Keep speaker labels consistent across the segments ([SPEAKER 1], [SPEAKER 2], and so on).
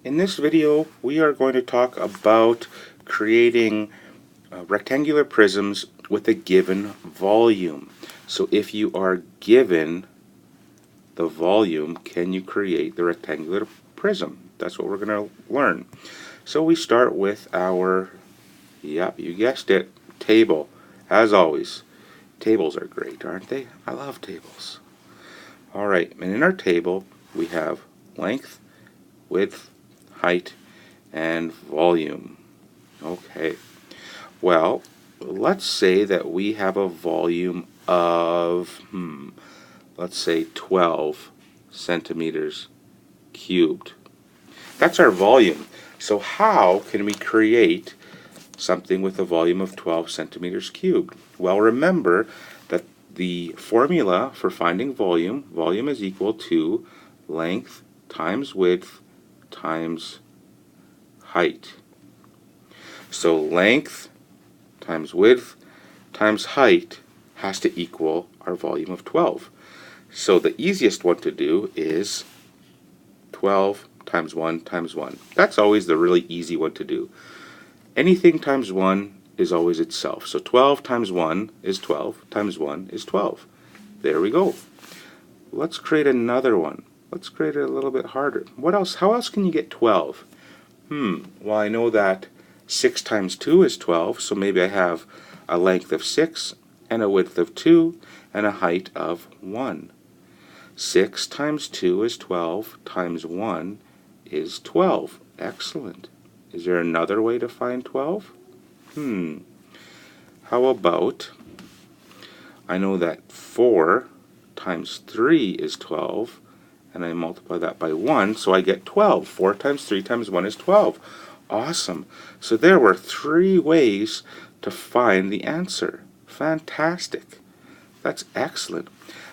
[SPEAKER 1] In this video, we are going to talk about creating rectangular prisms with a given volume. So if you are given the volume, can you create the rectangular prism? That's what we're going to learn. So we start with our, yep, you guessed it, table. As always, tables are great, aren't they? I love tables. Alright, and in our table, we have length, width, height, and volume. Okay, well, let's say that we have a volume of, let's say 12 centimeters cubed. That's our volume. So how can we create something with a volume of 12 centimeters cubed? Well, remember that the formula for finding volume is equal to length times width times height. So length times width times height has to equal our volume of 12. So the easiest one to do is 12 times 1 times 1. That's always the really easy one to do. Anything times 1 is always itself. So 12 times 1 is 12 times 1 is 12. There we go. Let's create another one. Let's create it a little bit harder. What else? How else can you get 12? Well, I know that 6 times 2 is 12, so maybe I have a length of 6 and a width of 2 and a height of 1. 6 times 2 is 12 times 1 is 12. Excellent. Is there another way to find 12? How about, I know that 4 times 3 is 12, and I multiply that by 1, so I get 12. 4 times 3 times 1 is 12. Awesome. So there were 3 ways to find the answer. Fantastic. That's excellent.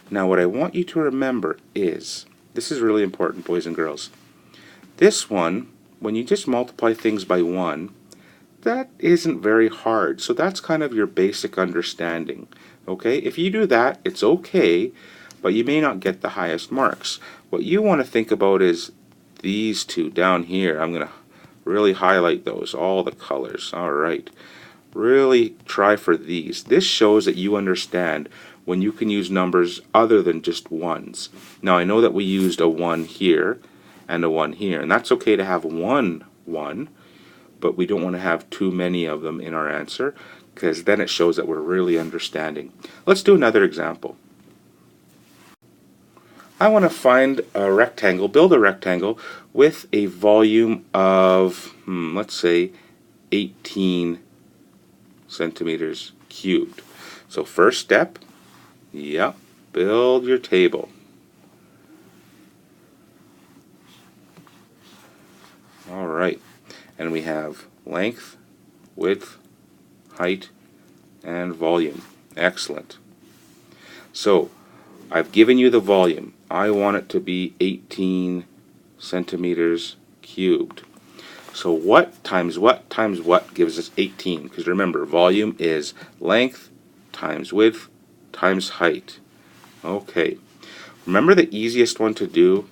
[SPEAKER 1] Now what I want you to remember is, this is really important, boys and girls. This one, when you just multiply things by 1, that isn't very hard. So that's kind of your basic understanding. Okay? If you do that, it's okay, but you may not get the highest marks. What you want to think about is these two down here. I'm going to really highlight those, all the colors. Alright. Really try for these. This shows that you understand when you can use numbers other than just ones. Now I know that we used a 1 here and a 1 here, and that's okay to have one 1, but we don't want to have too many of them in our answer, because then it shows that we're really understanding. Let's do another example. I want to find a rectangle, build a rectangle with a volume of, let's say, 18 centimeters cubed. So first step, build your table. Alright, and we have length, width, height, and volume. Excellent. So, I've given you the volume. I want it to be 18 centimeters cubed. So what times what times what gives us 18? Because remember, volume is length times width times height. Okay. Remember the easiest one to do?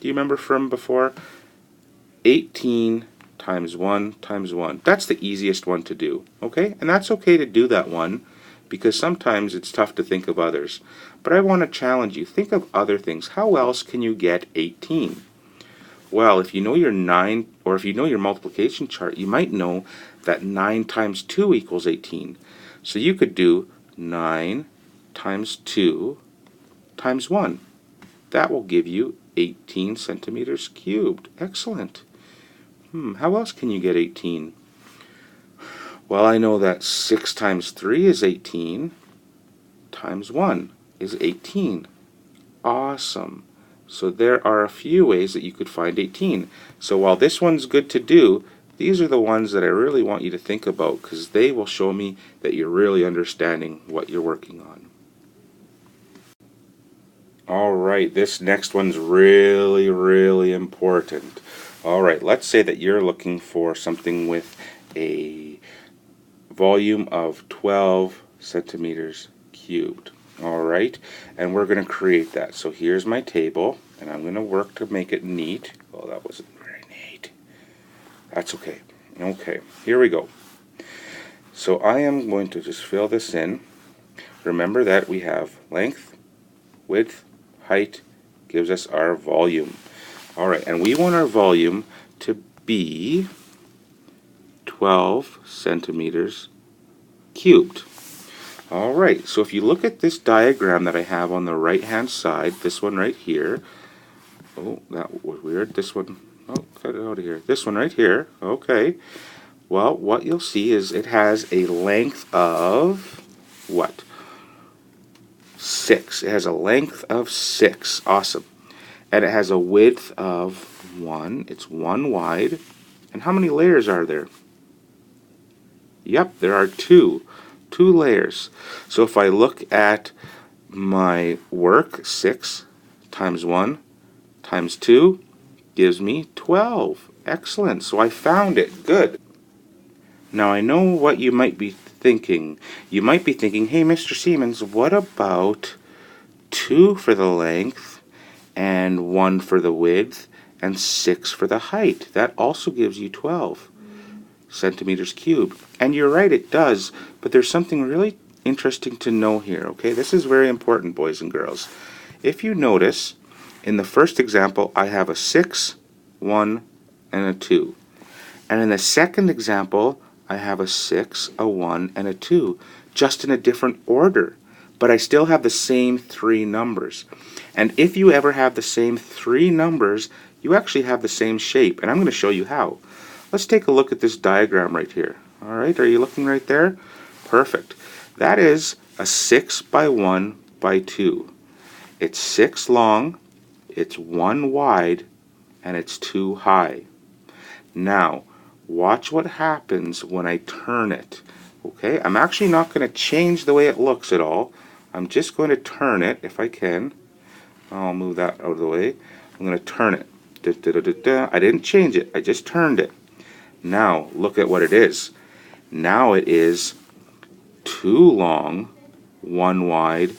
[SPEAKER 1] Do you remember from before? 18 times 1 times 1. That's the easiest one to do. Okay? And that's okay to do that one, because sometimes it's tough to think of others. But I want to challenge you. Think of other things. How else can you get 18? Well, if you know your 9, or if you know your multiplication chart, you might know that 9 times 2 equals 18. So you could do 9 times 2 times 1. That will give you 18 centimeters cubed. Excellent. How else can you get 18? Well, I know that 6 times 3 is 18, times 1 is 18. Awesome. So there are a few ways that you could find 18. So while this one's good to do, these are the ones that I really want you to think about, because they will show me that you're really understanding what you're working on. Alright, this next one's really, really important. Alright, let's say that you're looking for something with a volume of 12 centimeters cubed. Alright, and we're going to create that. So here's my table, and I'm going to work to make it neat. Oh, that wasn't very neat. That's okay. Okay, here we go. So I am going to just fill this in. Remember that we have length, width, height, gives us our volume. Alright, and we want our volume to be 12 centimeters cubed. Alright, so if you look at this diagram that I have on the right hand side, this one right here, oh, that was weird, this one, oh, cut it out of here, this one right here, okay, well, what you'll see is it has a length of, what? 6. It has a length of 6, awesome, and it has a width of 1, it's 1 wide, and how many layers are there? Yep, there are 2 layers. So if I look at my work, 6 times 1 times 2 gives me 12. Excellent. So I found it. Good. Now I know what you might be thinking. You might be thinking, hey, Mr. Siemens, what about 2 for the length and 1 for the width and 6 for the height? That also gives you 12 centimeters cubed. And you're right, it does, but there's something really interesting to know here, okay? This is very important, boys and girls. If you notice, in the first example, I have a 6, 1, and a 2. And in the second example, I have a 6, a 1, and a 2, just in a different order. But I still have the same 3 numbers. And if you ever have the same 3 numbers, you actually have the same shape, and I'm going to show you how. Let's take a look at this diagram right here. Alright, are you looking right there? Perfect. That is a 6 by 1 by 2. It's 6 long, it's 1 wide, and it's 2 high. Now, watch what happens when I turn it. Okay, I'm actually not going to change the way it looks at all. I'm just going to turn it if I can. I'll move that out of the way. I'm going to turn it. Da, da, da, da, da. I didn't change it, I just turned it. Now, look at what it is. Now it is 2 long, 1 wide,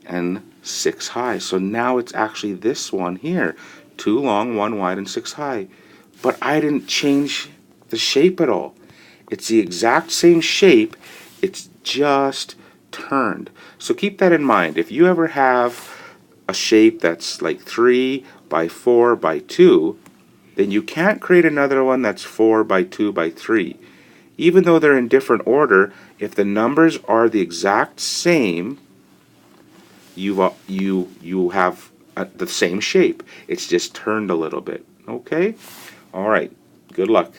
[SPEAKER 1] and 6 high. So now it's actually this one here. 2 long, 1 wide, and 6 high. But I didn't change the shape at all. It's the exact same shape, it's just turned. So keep that in mind. If you ever have a shape that's like 3 by 4 by 2, then you can't create another one that's 4 by 2 by 3. Even though they're in different order, if the numbers are the exact same, you have the same shape. It's just turned a little bit. Okay? All right. Good luck.